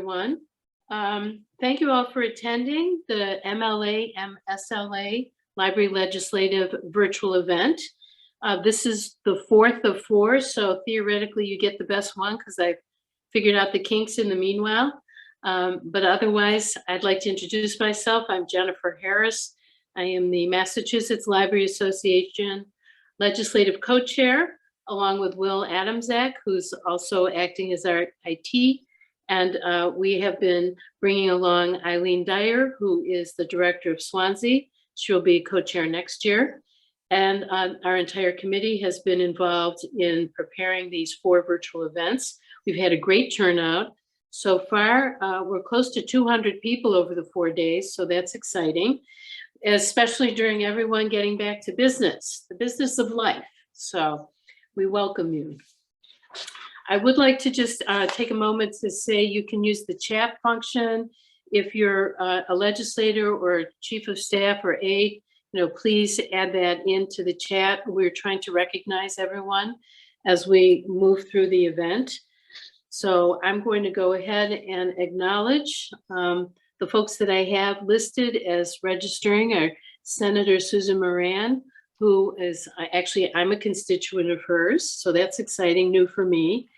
everyone. Thank you all for attending the MLA, MSLA Library Legislative Virtual Event. This is the fourth of four, so theoretically you get the best one because I've figured out the kinks in the meanwhile. But otherwise, I'd like to introduce myself. I'm Jennifer Harris. I am the Massachusetts Library Association Legislative Co-Chair, along with Will Adamczak, who's also acting as our IT. And we have been bringing along Eileen Dyer, who is the Director of Swansea. She'll be co-chair next year. And our entire committee has been involved in preparing these four virtual events. We've had a great turnout. So far, we're close to 200 people over the 4 days, so that's exciting, especially during everyone getting back to business, the business of life. So we welcome you. I would like to just take a moment to say you can use the chat function. If you're a legislator or a chief of staff or aide, please add that into the chat. We're trying to recognize everyone as we move through the event. So I'm going to go ahead and acknowledge the folks that I have listed as registering are Senator Susan Moran, who is I'm a constituent of hers, so that's exciting, new for me.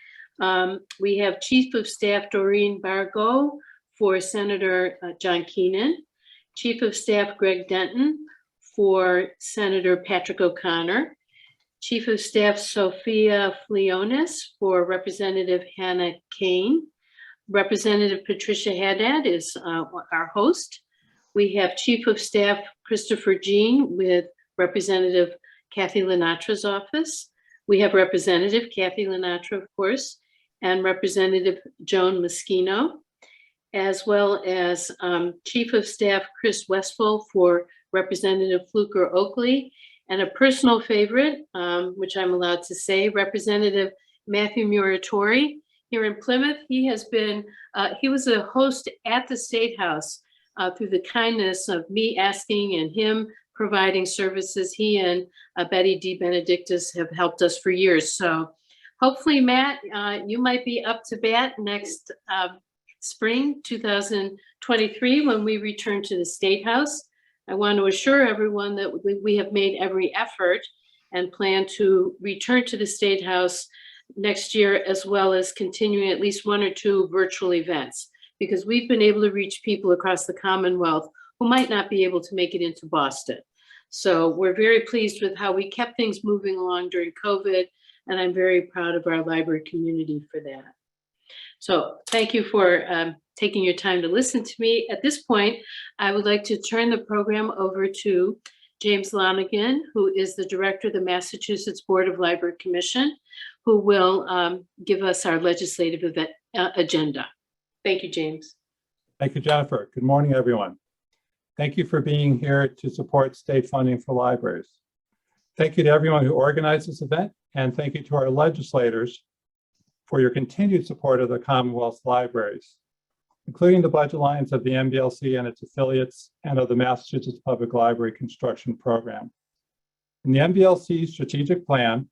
We have Chief of Staff Doreen Bargo for Senator John Keenan, Chief of Staff Greg Denton for Senator Patrick O'Connor, Chief of Staff Sophia Flionis for Representative Hannah Kane. Representative Patricia Haddad is our host. We have Chief of Staff Christopher Jean with Representative Kathy Linatra's office. We have Representative Kathy Linatra, of course, and Representative Joan Moschino, as well as Chief of Staff Chris Westphal for Representative Fluker Oakley, and a personal favorite, which I'm allowed to say, Representative Matthew Muratori here in Plymouth. He has been, he was a host at the State House through the kindness of me asking and him providing services. He and Betty D. Benedictus have helped us for years. So hopefully, Matt, you might be up to bat next spring, 2023, when we return to the State House. I want to assure everyone that we have made every effort and plan to return to the State House next year, as well as continuing at least one or two virtual events, because we've been able to reach people across the Commonwealth who might not be able to make it into Boston. So we're very pleased with how we kept things moving along during COVID, and I'm very proud of our library community for that. So thank you for taking your time to listen to me. At this point, I would like to turn the program over to James Lonergan, who is the Director of the Massachusetts Board of Library Commission, who will give us our legislative event agenda. Thank you, James. Thank you, Jennifer. Good morning, everyone. Thank you for being here to support state funding for libraries. Thank you to everyone who organized this event, and thank you to our legislators for your continued support of the Commonwealth's libraries, including the budget lines of the MBLC and its affiliates and of the Massachusetts Public Library Construction Program. In the MBLC strategic plan,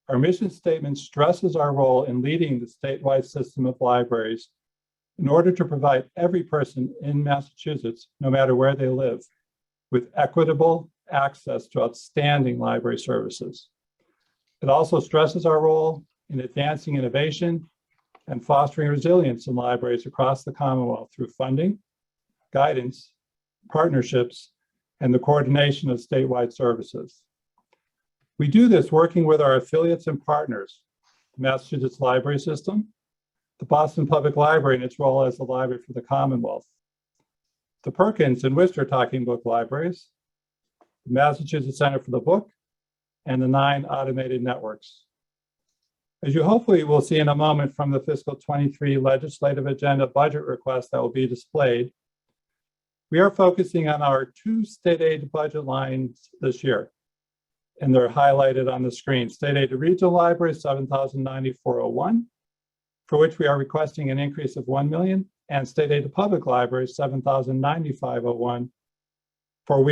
our mission statement stresses our role in leading the statewide system of libraries in order to provide every person in Massachusetts, no matter where they live, with equitable access to outstanding library services. It also stresses our role in advancing innovation and fostering resilience in libraries across the Commonwealth through funding, guidance, partnerships, and the coordination of statewide services. We do this working with our affiliates and partners, the Massachusetts Library System, the Boston Public Library in its role as the library for the Commonwealth, the Perkins and Worcester Talking Book Libraries, the Massachusetts Center for the Book, and the 9 automated networks. As you hopefully will see in a moment from the fiscal 23 legislative agenda budget request that will be displayed, we are focusing on our 2 state aid budget lines this year, and they're highlighted on the screen. State aid to regional libraries, $7,094.01, for which we are requesting an increase of $1 million, and state aid to public libraries, $7,095.01, for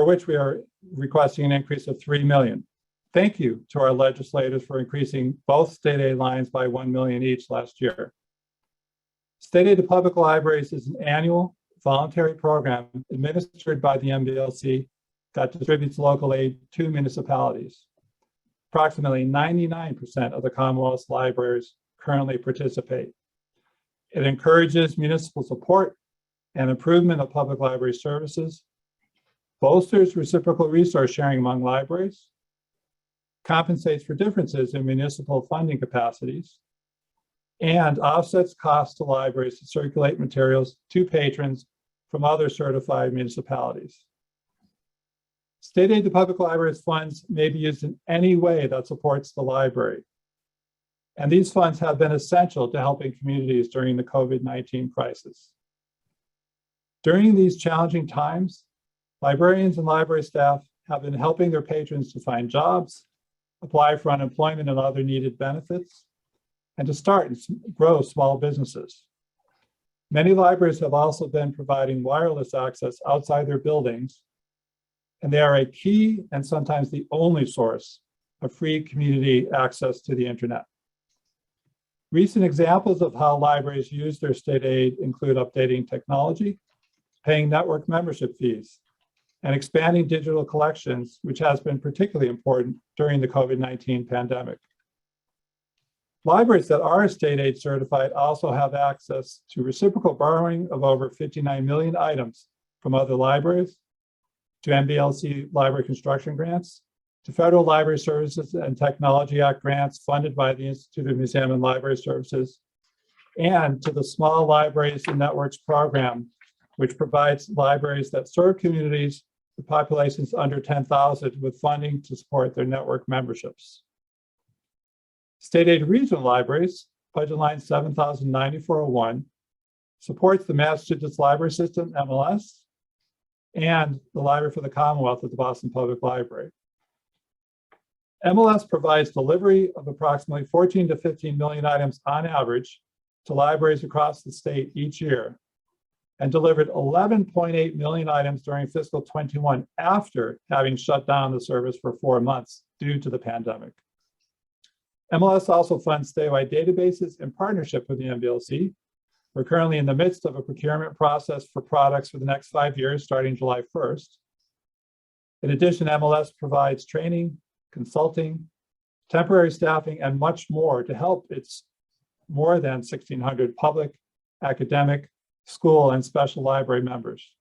which we are requesting an increase of $3 million. Thank you to our legislators for increasing both state aid lines by $1 million each last year. State aid to public libraries is an annual voluntary program administered by the MBLC that distributes local aid to municipalities. Approximately 99% of the Commonwealth's libraries currently participate. It encourages municipal support and improvement of public library services, bolsters reciprocal resource sharing among libraries, compensates for differences in municipal funding capacities, and offsets costs to libraries to circulate materials to patrons from other certified municipalities. State aid to public libraries funds may be used in any way that supports the library. And these funds have been essential to helping communities during the COVID-19 crisis. During these challenging times, librarians and library staff have been helping their patrons to find jobs, apply for unemployment and other needed benefits, and to start and grow small businesses. Many libraries have also been providing wireless access outside their buildings, and they are a key and sometimes the only source of free community access to the internet. Recent examples of how libraries use their state aid include updating technology, paying network membership fees, and expanding digital collections, which has been particularly important during the COVID-19 pandemic. Libraries that are state aid certified also have access to reciprocal borrowing of over 59 million items from other libraries, to MBLC library construction grants, to Federal Library Services and Technology Act grants funded by the Institute of Museum and Library Services, and to the Small Libraries and Networks program, which provides libraries that serve communities with populations under 10,000 with funding to support their network memberships. State aid regional libraries, budget line 7,09401, supports the Massachusetts Library System, MLS, and the Library for the Commonwealth at the Boston Public Library. MLS provides delivery of approximately 14 to 15 million items on average to libraries across the state each year, and delivered 11.8 million items during fiscal 21 after having shut down the service for 4 months due to the pandemic. MLS also funds statewide databases in partnership with the MBLC. We're currently in the midst of a procurement process for products for the next 5 years, starting July 1st. In addition, MLS provides training, consulting, temporary staffing, and much more to help its more than 1,600 public, academic, school, and special library members.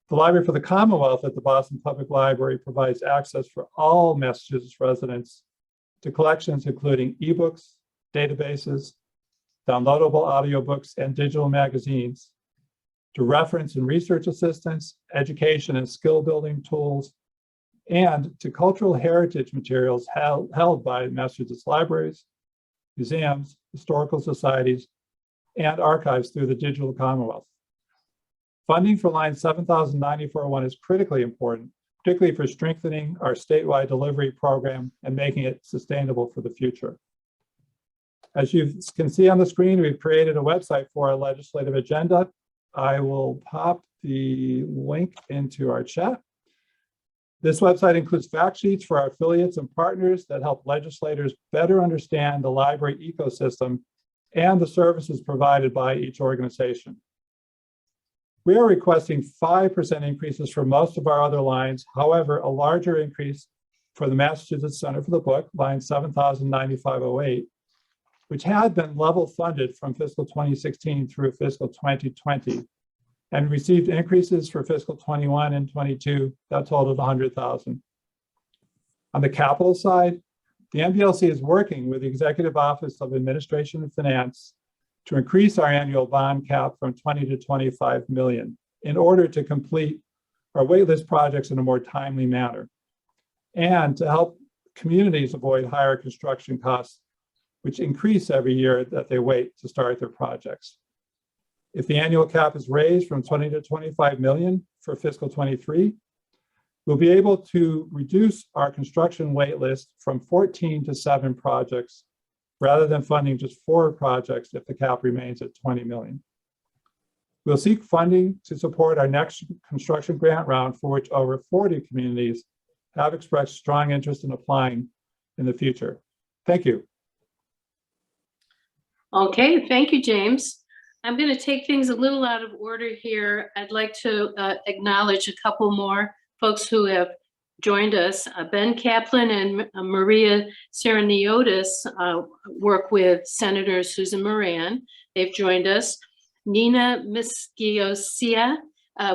The Library for the Commonwealth at the Boston Public Library provides access for all Massachusetts residents to collections including ebooks, databases, downloadable audiobooks, and digital magazines, to reference and research assistance, education and skill building tools, and to cultural heritage materials held by Massachusetts libraries, museums, historical societies, and archives through the Digital Commonwealth. Funding for line 7,09401 is critically important, particularly for strengthening our statewide delivery program and making it sustainable for the future. As you can see on the screen, we've created a website for our legislative agenda. I will pop the link into our chat. This website includes fact sheets for our affiliates and partners that help legislators better understand the library ecosystem and the services provided by each organization. We are requesting 5% increases for most of our other lines. However, a larger increase for the Massachusetts Center for the Book, line 7,09508, which had been level funded from fiscal 2016 through fiscal 2020, and received increases for fiscal 21 and 22 that totaled 100,000. On the capital side, the MBLC is working with the Executive Office of Administration and Finance to increase our annual bond cap from 20 to 25 million in order to complete our waitlist projects in a more timely manner, and to help communities avoid higher construction costs, which increase every year that they wait to start their projects. If the annual cap is raised from 20 to 25 million for fiscal 23, we'll be able to reduce our construction wait list from 14 to 7 projects, rather than funding just 4 projects if the cap remains at 20 million. We'll seek funding to support our next construction grant round, for which over 40 communities have expressed strong interest in applying in the future. Thank you. Okay, thank you, James. I'm going to take things a little out of order here. I'd like to acknowledge a couple more folks who have joined us. Ben Kaplan and Maria Sereniotis work with Senator Susan Moran. They've joined us. Nina Mischiosia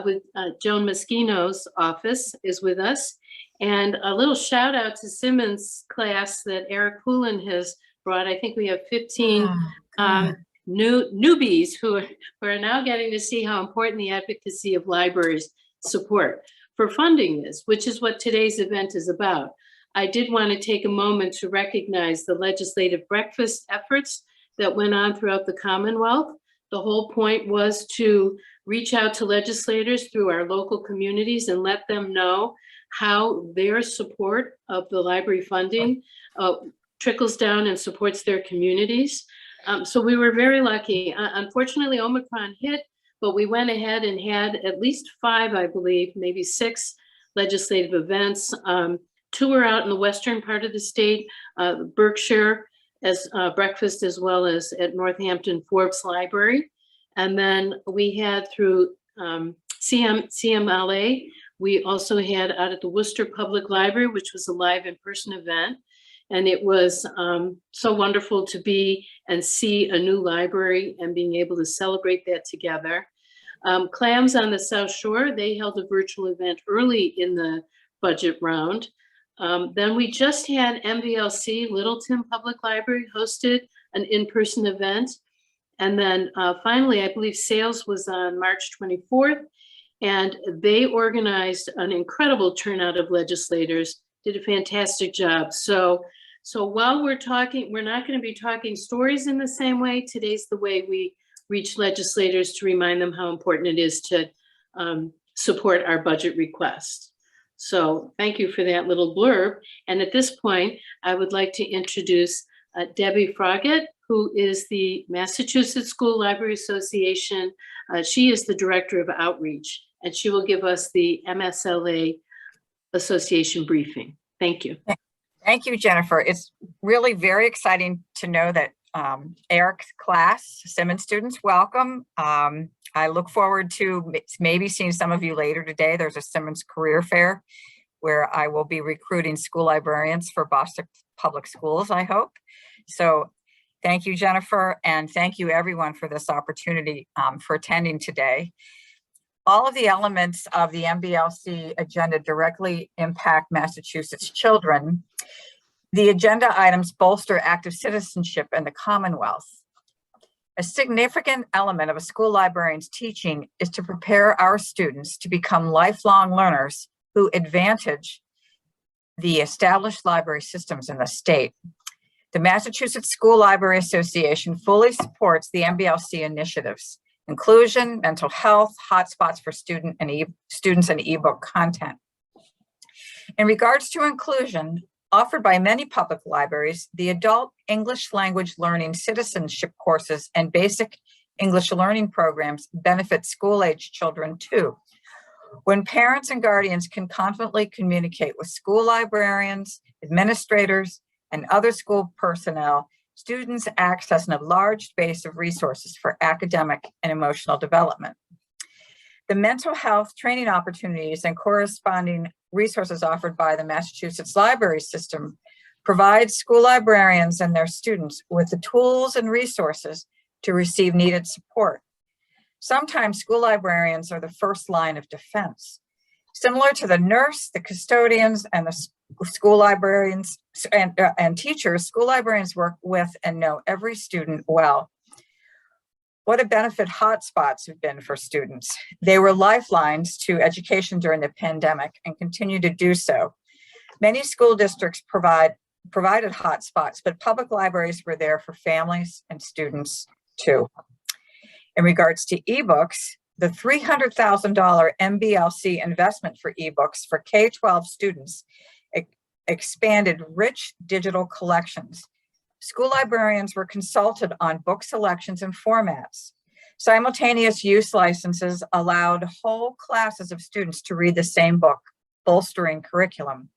with Joan Moschino's office is with us. And a little shout out to Simmons class that Eric Poulin has brought. I think we have 15 newbies who are now getting to see how important the advocacy of libraries support for funding this, which is what today's event is about. I did want to take a moment to recognize the legislative breakfast efforts that went on throughout the Commonwealth. The whole point was to reach out to legislators through our local communities and let them know how their support of the library funding trickles down and supports their communities. So we were very lucky. Unfortunately, Omicron hit, but we went ahead and had at least 5, I believe, maybe 6 legislative events. 2 were out in the western part of the state, Berkshire as breakfast, as well as at Northampton Forbes Library. And then we had through CMLA, we also had out at the Worcester Public Library, which was a live in-person event. And it was so wonderful to be and see a new library and being able to celebrate that together. Clams on the South Shore, they held a virtual event early in the budget round. Then we just had MVLC, Littleton Public Library, hosted an in-person event. And then finally, I believe Sales was on March 24th, and they organized an incredible turnout of legislators, did a fantastic job. So while we're talking, we're not going to be talking stories in the same way. Today's the way we reach legislators to remind them how important it is to support our budget request. So thank you for that little blurb. And at this point, I would like to introduce Debbie Froggatt, who is the Massachusetts School Library Association. She is the Director of Outreach, and she will give us the MSLA Association briefing. Thank you. Thank you, Jennifer. It's really very exciting to know that Eric's class, Simmons students, welcome. I look forward to maybe seeing some of you later today. There's a Simmons Career Fair where I will be recruiting school librarians for Boston Public Schools, I hope. So thank you, Jennifer, and thank you everyone for this opportunity for attending today. All of the elements of the MBLC agenda directly impact Massachusetts children. The agenda items bolster active citizenship in the Commonwealth. A significant element of a school librarian's teaching is to prepare our students to become lifelong learners who advantage the established library systems in the state. The Massachusetts School Library Association fully supports the MBLC initiatives: inclusion, mental health, hotspots for students and ebook content. In regards to inclusion, offered by many public libraries, the adult English language learning citizenship courses and basic English learning programs benefit school-age children too. When parents and guardians can confidently communicate with school librarians, administrators, and other school personnel, students access an enlarged base of resources for academic and emotional development. The mental health training opportunities and corresponding resources offered by the Massachusetts library system provide school librarians and their students with the tools and resources to receive needed support. Sometimes school librarians are the first line of defense. Similar to the nurse, the custodians, and the school librarians and teachers, school librarians work with and know every student well. What a benefit hotspots have been for students. They were lifelines to education during the pandemic and continue to do so. Many school districts provided hotspots, but public libraries were there for families and students too. In regards to ebooks, the $300,000 MBLC investment for ebooks for K-12 students expanded rich digital collections. School librarians were consulted on book selections and formats. Simultaneous use licenses allowed whole classes of students to read the same book, bolstering curriculum.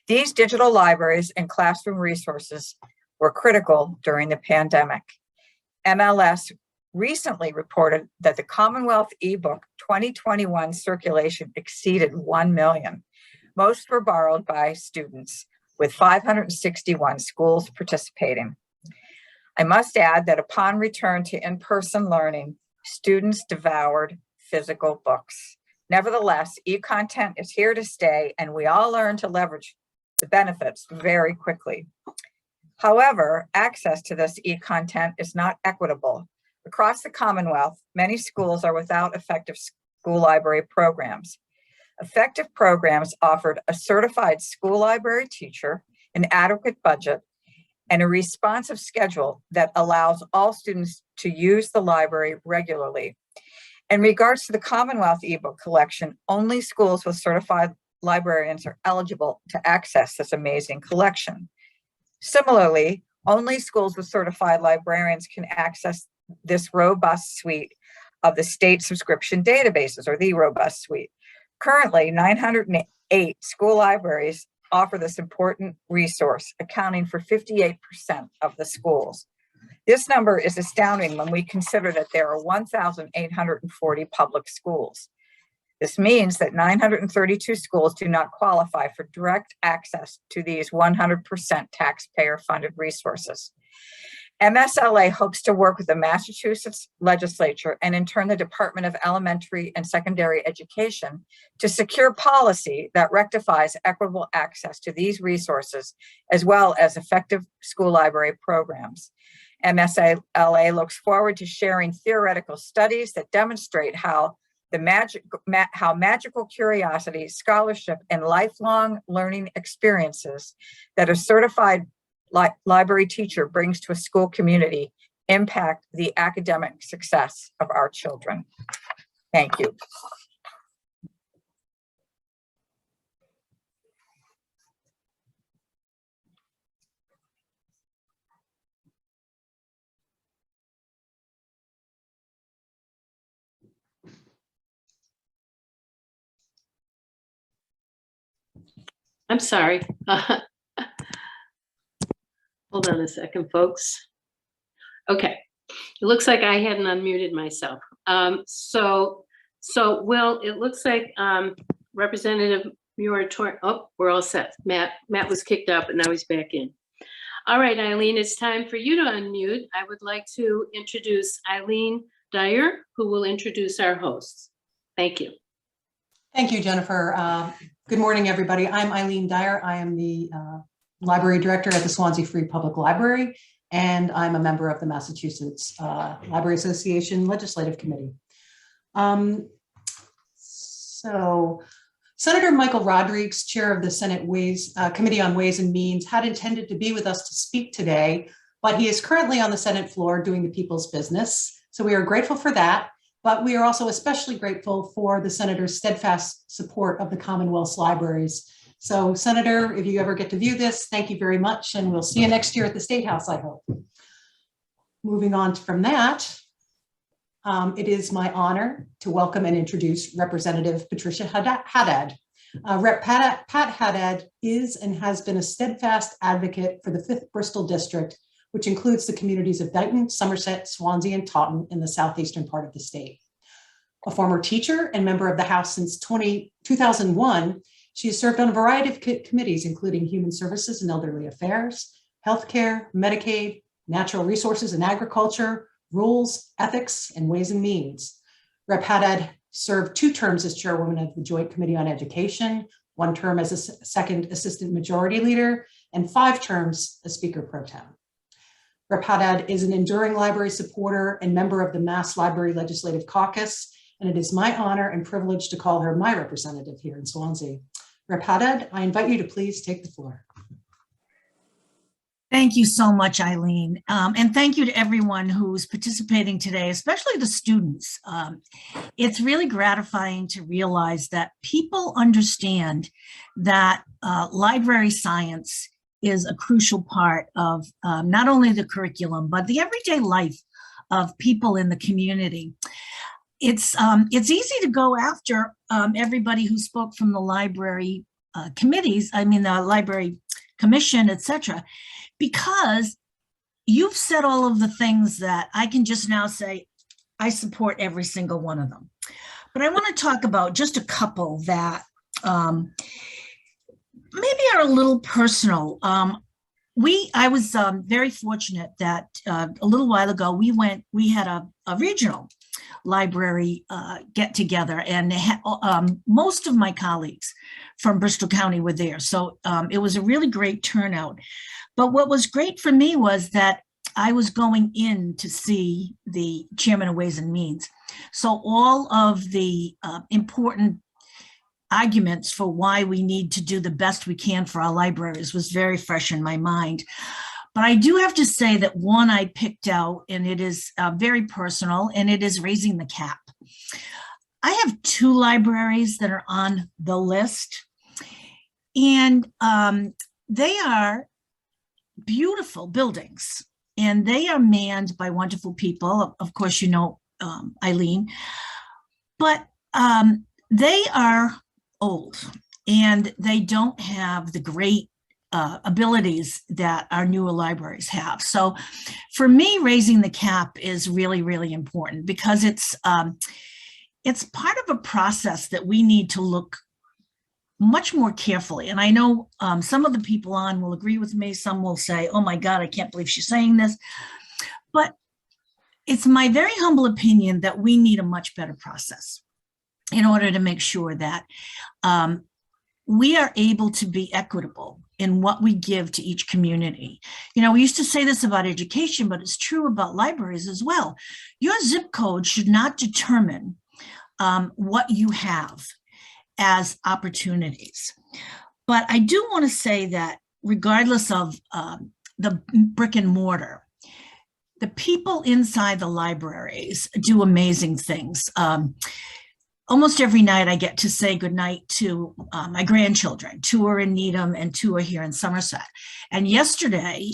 These digital libraries and classroom resources were critical during the pandemic. MLS recently reported that the Commonwealth eBook 2021 circulation exceeded 1 million. Most were borrowed by students, with 561 schools participating. I must add that upon return to in-person learning, students devoured physical books. Nevertheless, e-content is here to stay, and we all learn to leverage the benefits very quickly. However, access to this e-content is not equitable. Across the Commonwealth, many schools are without effective school library programs. Effective programs offered a certified school library teacher, an adequate budget, and a responsive schedule that allows all students to use the library regularly. In regards to the Commonwealth eBook collection, only schools with certified librarians are eligible to access this amazing collection. Similarly, only schools with certified librarians can access this robust suite of the state subscription databases, or the robust suite. Currently, 908 school libraries offer this important resource, accounting for 58% of the schools. This number is astounding when we consider that there are 1,840 public schools. This means that 932 schools do not qualify for direct access to these 100% taxpayer-funded resources. MSLA hopes to work with the Massachusetts legislature and in turn the Department of Elementary and Secondary Education to secure policy that rectifies equitable access to these resources, as well as effective school library programs. MSLA looks forward to sharing theoretical studies that demonstrate how magical curiosity, scholarship, and lifelong learning experiences that a certified library teacher brings to a school community impact the academic success of our children. Thank you. I'm sorry. Hold on a second, folks. Okay, it looks like I hadn't unmuted myself. So Will, it looks like Representative Muratori, oh, we're all set. Matt was kicked out, but now he's back in. All right, Eileen, it's time for you to unmute. I would like to introduce Eileen Dyer, who will introduce our hosts. Thank you. Thank you, Jennifer. Good morning, everybody. I'm Eileen Dyer. I am the Library Director at the Swansea Free Public Library, and I'm a member of the Massachusetts Library Association Legislative Committee. So Senator Michael Rodrigues, chair of the Senate Committee on Ways and Means, had intended to be with us to speak today, but he is currently on the Senate floor doing the people's business. So we are grateful for that. But we are also especially grateful for the Senator's steadfast support of the Commonwealth's libraries. So Senator, if you ever get to view this, thank you very much. And we'll see you next year at the State House, I hope. Moving on from that, it is my honor to welcome and introduce Representative Patricia Haddad. Rep. Pat Haddad is and has been a steadfast advocate for the 5th Bristol District, which includes the communities of Dighton, Somerset, Swansea, and Taunton in the southeastern part of the state. A former teacher and member of the House since 2001, she has served on a variety of committees, including Human Services and Elderly Affairs, Healthcare, Medicaid, Natural Resources and Agriculture, Rules, Ethics, and Ways and Means. Rep. Haddad served 2 terms as chairwoman of the Joint Committee on Education, 1 term as a second assistant majority leader, and 5 terms as Speaker Pro Tem. Rep. Haddad is an enduring library supporter and member of the Mass Library Legislative Caucus, and it is my honor and privilege to call her my representative here in Swansea. Rep. Haddad, I invite you to please take the floor. Thank you so much, Eileen. And thank you to everyone who's participating today, especially the students. It's really gratifying to realize that people understand that library science is a crucial part of not only the curriculum, but the everyday life of people in the community. It's easy to go after everybody who spoke from the library committees, the library commission, etc., because you've said all of the things that I can just now say, I support every single one of them. But I want to talk about just a couple that maybe are a little personal. I was very fortunate that a little while ago we had a regional library get together, and most of my colleagues from Bristol County were there. So it was a really great turnout. But what was great for me was that I was going in to see the chairman of Ways and Means. So all of the important arguments for why we need to do the best we can for our libraries was very fresh in my mind. But I do have to say that one I picked out, and it is very personal, and it is raising the cap. I have 2 libraries that are on the list, and they are beautiful buildings, and they are manned by wonderful people. Of course, you know Eileen, but they are old, and they don't have the great abilities that our newer libraries have. So for me, raising the cap is really, really important, because it's part of a process that we need to look much more carefully. And I know some of the people on will agree with me. Some will say, oh my God, I can't believe she's saying this. But it's my very humble opinion that we need a much better process in order to make sure that we are able to be equitable in what we give to each community. You know, we used to say this about education, but it's true about libraries as well. Your zip code should not determine what you have as opportunities. But I do want to say that regardless of the brick and mortar, the people inside the libraries do amazing things. Almost every night I get to say goodnight to my grandchildren. 2 are in Needham and 2 are here in Somerset. And yesterday,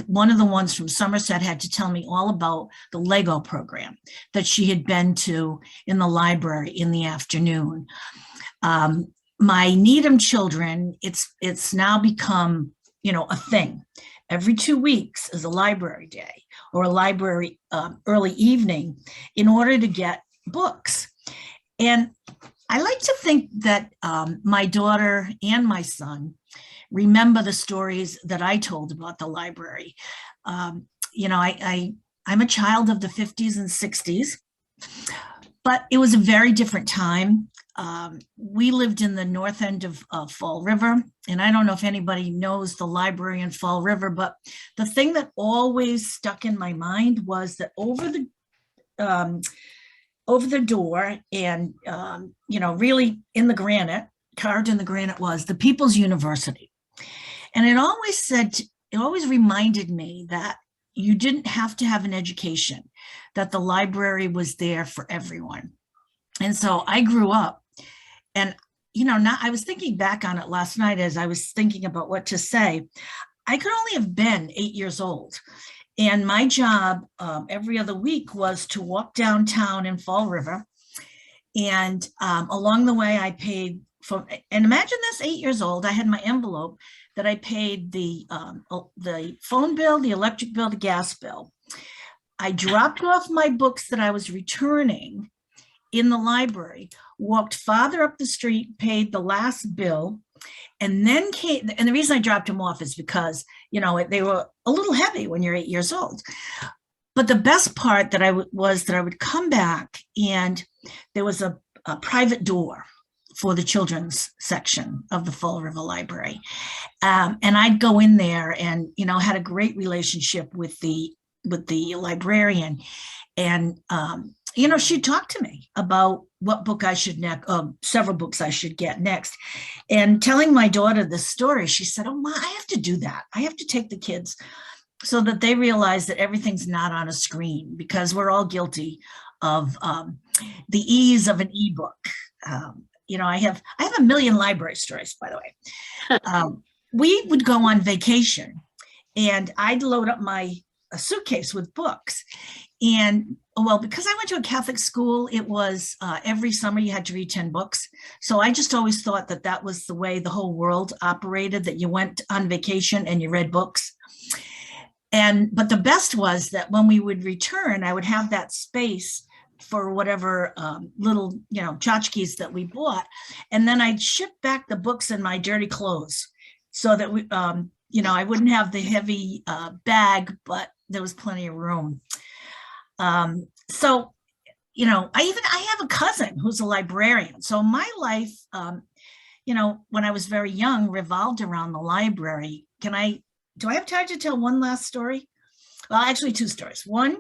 one of the ones from Somerset had to tell me all about the Lego program that she had been to in the library in the afternoon. My Needham children, it's now become, a thing. Every 2 weeks is a library day or a library early evening in order to get books. And I like to think that my daughter and my son remember the stories that I told about the library. I'm a child of the 50s and 60s, but it was a very different time. We lived in the north end of Fall River, and I don't know if anybody knows the library in Fall River, but the thing that always stuck in my mind was that over the door and, really in the granite, carved in the granite, was the People's University. And it always reminded me that you didn't have to have an education, that the library was there for everyone. And so I grew up, and, now I was thinking back on it last night as I was thinking about what to say. I could only have been 8 years old. And my job every other week was to walk downtown in Fall River. And along the way, I paid for, and imagine this, 8 years old, I had my envelope that I paid the phone bill, the electric bill, the gas bill. I dropped off my books that I was returning in the library, walked farther up the street, paid the last bill, and then came, and the reason I dropped them off is because, they were a little heavy when you're 8 years old. But the best part that I would come back, and there was a private door for the children's section of the Fall River Library. And I'd go in there and, had a great relationship with the librarian. And, she'd talk to me about what book I should several books I should get next. And telling my daughter this story, she said, "Oh, Ma, I have to do that. I have to take the kids so that they realize that everything's not on a screen, because we're all guilty of the ease of an ebook." I have a million library stories, by the way. We would go on vacation, and I'd load up a suitcase with books. And because I went to a Catholic school, it was every summer you had to read 10 books. So I just always thought that was the way the whole world operated, that you went on vacation and you read books. but the best was that when we would return, I would have that space for whatever little, tchotchkes that we bought. And then I'd ship back the books in my dirty clothes so that we, I wouldn't have the heavy bag, but there was plenty of room. So, I have a cousin who's a librarian. So my life, when I was very young, revolved around the library. Do I have time to tell one last story? Well, actually 2 stories. One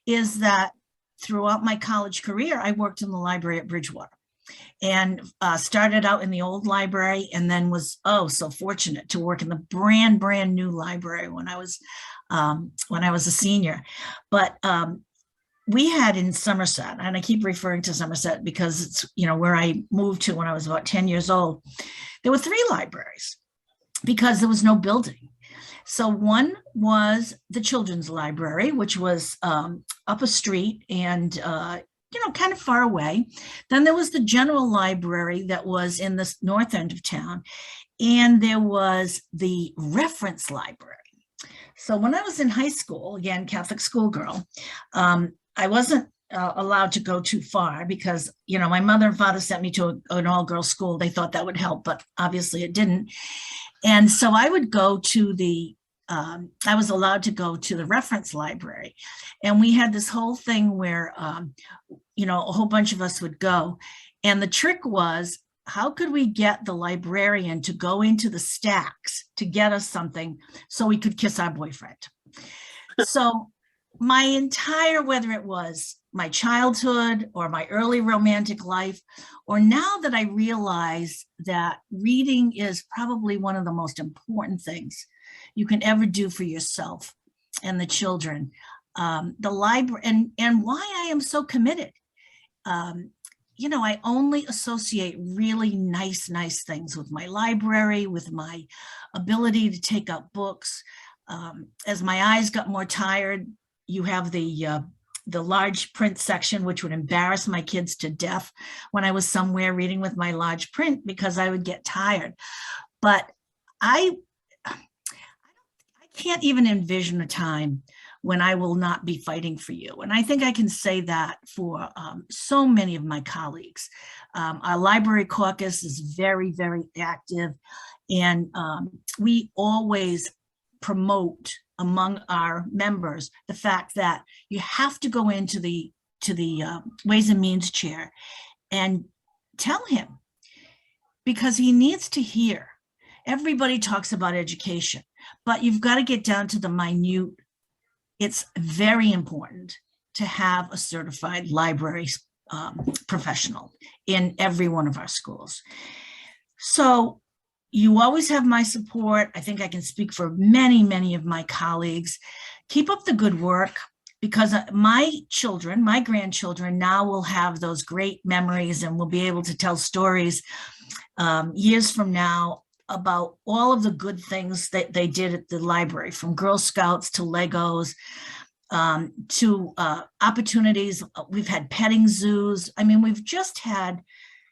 is that throughout my college career, I worked in the library at Bridgewater and started out in the old library, and then was so fortunate to work in the brand new library when I was a senior. But we had in Somerset, and I keep referring to Somerset because it's where I moved to when I was about 10 years old. There were 3 libraries because there was no building. So one was the children's library, which was up a street and kind of far away. Then there was the general library that was in the north end of town, and there was the reference library. So when I was in high school, again, Catholic schoolgirl, I wasn't allowed to go too far because, my mother and father sent me to an all-girls school. They thought that would help, but obviously it didn't. And so I would go to I was allowed to go to the reference library. And we had this whole thing where, a whole bunch of us would go. And the trick was, how could we get the librarian to go into the stacks to get us something so we could kiss our boyfriend? So my entire, whether it was my childhood or my early romantic life, or now that I realize that reading is probably one of the most important things you can ever do for yourself and the children, the library, and why I am so committed. I only associate really nice things with my library, with my ability to take up books. As my eyes got more tired, you have the large print section, which would embarrass my kids to death when I was somewhere reading with my large print because I would get tired. But I can't even envision a time when I will not be fighting for you. And I think I can say that for so many of my colleagues. Our library caucus is very, very active. And we always promote among our members the fact that you have to go into the Ways and Means chair and tell him, because he needs to hear. Everybody talks about education, but you've got to get down to the minute. It's very important to have a certified library professional in every one of our schools. So you always have my support. I think I can speak for many of my colleagues. Keep up the good work, because my children, my grandchildren now will have those great memories and will be able to tell stories years from now about all of the good things that they did at the library, from Girl Scouts to Legos, to opportunities. We've had petting zoos. I mean, we've just had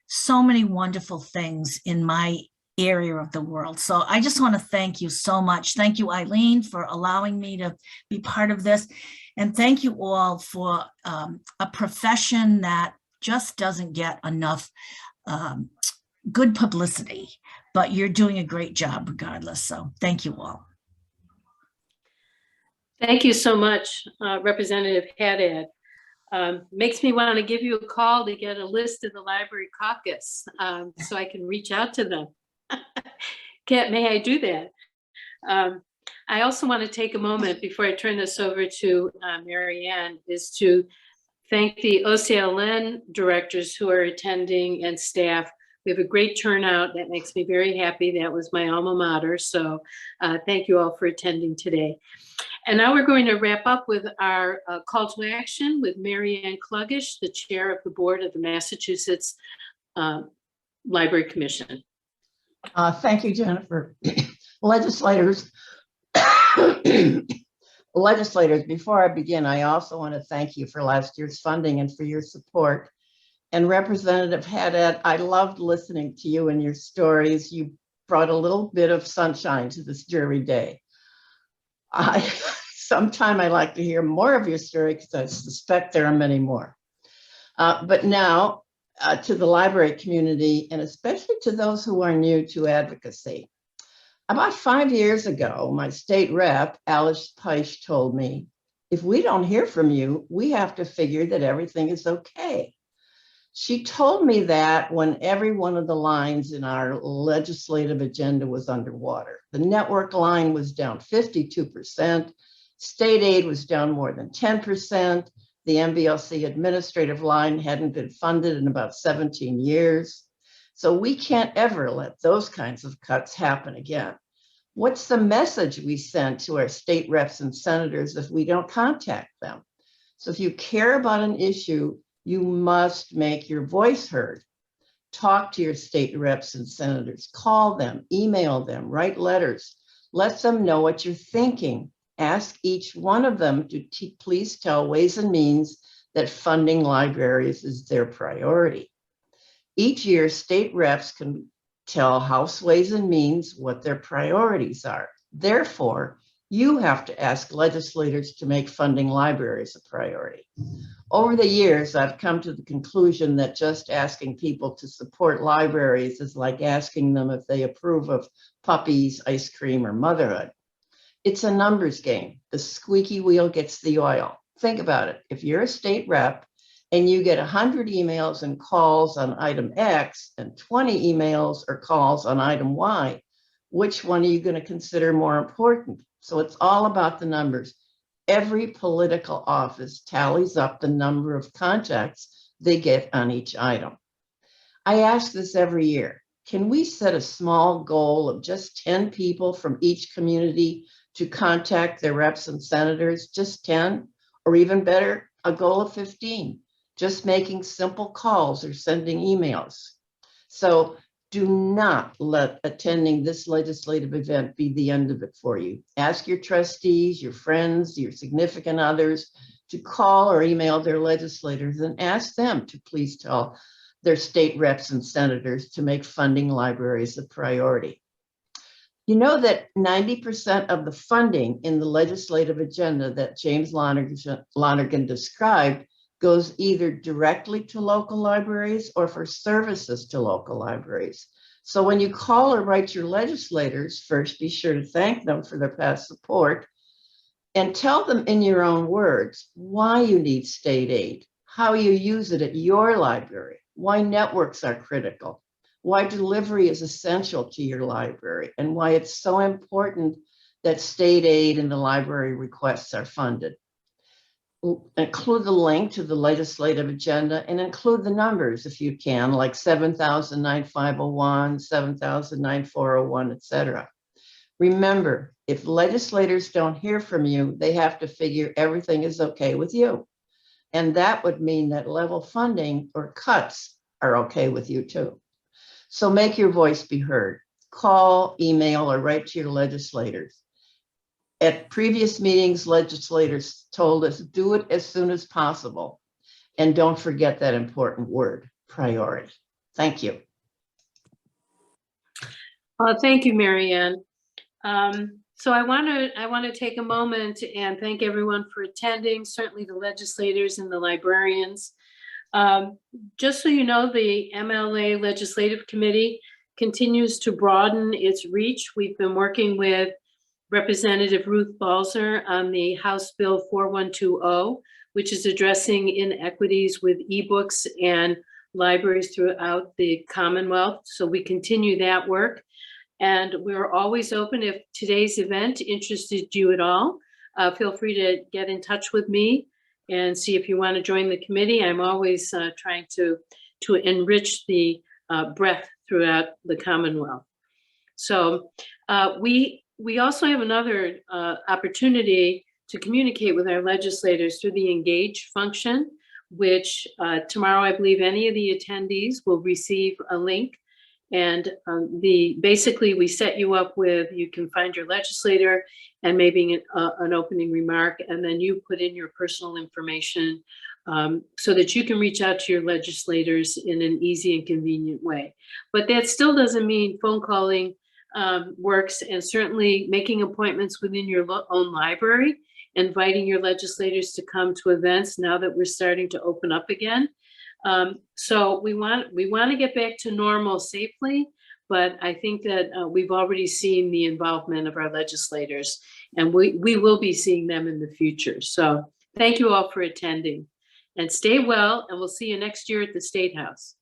so many wonderful things in my area of the world. So I just want to thank you so much. Thank you, Eileen, for allowing me to be part of this. And thank you all for a profession that just doesn't get enough good publicity, but you're doing a great job regardless. So thank you all. Thank you so much, Representative Haddad. Makes me want to give you a call to get a list of the library caucus so I can reach out to them. May I do that? I also want to take a moment before I turn this over to Mary Ann, is to thank the OCLN directors who are attending and staff. We have a great turnout. That makes me very happy. That was my alma mater. So thank you all for attending today. And now we're going to wrap up with our call to action with Mary Ann Kluggish, the chair of the board of the Massachusetts Library Commission. Thank you, Jennifer. Legislators, before I begin, I also want to thank you for last year's funding and for your support. And Representative Haddad, I loved listening to you and your stories. You brought a little bit of sunshine to this dreary day. sometime I'd like to hear more of your story because I suspect there are many more. But now to the library community, and especially to those who are new to advocacy. About 5 years ago, my state rep, Alice Peisch, told me, if we don't hear from you, we have to figure that everything is okay. She told me that when every one of the lines in our legislative agenda was underwater. The network line was down 52%, state aid was down more than 10%, the MBLC administrative line hadn't been funded in about 17 years. So we can't ever let those kinds of cuts happen again. What's the message we send to our state reps and senators if we don't contact them? So if you care about an issue, you must make your voice heard. Talk to your state reps and senators, call them, email them, write letters, let them know what you're thinking. Ask each one of them to please tell Ways and Means that funding libraries is their priority. Each year, state reps can tell House Ways and Means what their priorities are. Therefore, you have to ask legislators to make funding libraries a priority. Over the years, I've come to the conclusion that just asking people to support libraries is like asking them if they approve of puppies, ice cream, or motherhood. It's a numbers game. The squeaky wheel gets the oil. Think about it. If you're a state rep and you get 100 emails and calls on item X and 20 emails or calls on item Y, which one are you going to consider more important? So it's all about the numbers. Every political office tallies up the number of contacts they get on each item. I ask this every year. Can we set a small goal of just 10 people from each community to contact their reps and senators, just 10, or even better, a goal of 15, just making simple calls or sending emails. So do not let attending this legislative event be the end of it for you. Ask your trustees, your friends, your significant others to call or email their legislators and ask them to please tell their state reps and senators to make funding libraries a priority. You know that 90% of the funding in the legislative agenda that James Lonergan described goes either directly to local libraries or for services to local libraries. So when you call or write your legislators, first be sure to thank them for their past support and tell them in your own words why you need state aid, how you use it at your library, why networks are critical, why delivery is essential to your library, and why it's so important that state aid and the library requests are funded. Include the link to the legislative agenda and include the numbers if you can, like 7,09501, 7,09401, etc. Remember, if legislators don't hear from you, they have to figure everything is okay with you. And that would mean that level funding or cuts are okay with you too. So make your voice be heard. Call, email, or write to your legislators. At previous meetings, legislators told us, do it as soon as possible. And don't forget that important word, priority. Thank you. Thank you, Marianne. So I want to take a moment and thank everyone for attending, certainly the legislators and the librarians. Just so you know, the MLA Legislative Committee continues to broaden its reach. We've been working with Representative Ruth Balzer on the House Bill 4120, which is addressing inequities with ebooks and libraries throughout the Commonwealth. So we continue that work. And we're always open. If today's event interested you at all, feel free to get in touch with me and see if you want to join the committee. I'm always trying to enrich the breadth throughout the Commonwealth. So we also have another opportunity to communicate with our legislators through the Engage function, which tomorrow, I believe any of the attendees will receive a link. And basically we set you up with, you can find your legislator and maybe an opening remark, and then you put in your personal information so that you can reach out to your legislators in an easy and convenient way. But that still doesn't mean phone calling works, and certainly making appointments within your own library inviting your legislators to come to events now that we're starting to open up again. So we want to get back to normal safely, but I think that we've already seen the involvement of our legislators, and we will be seeing them in the future. So thank you all for attending, and stay well, and we'll see you next year at the State House.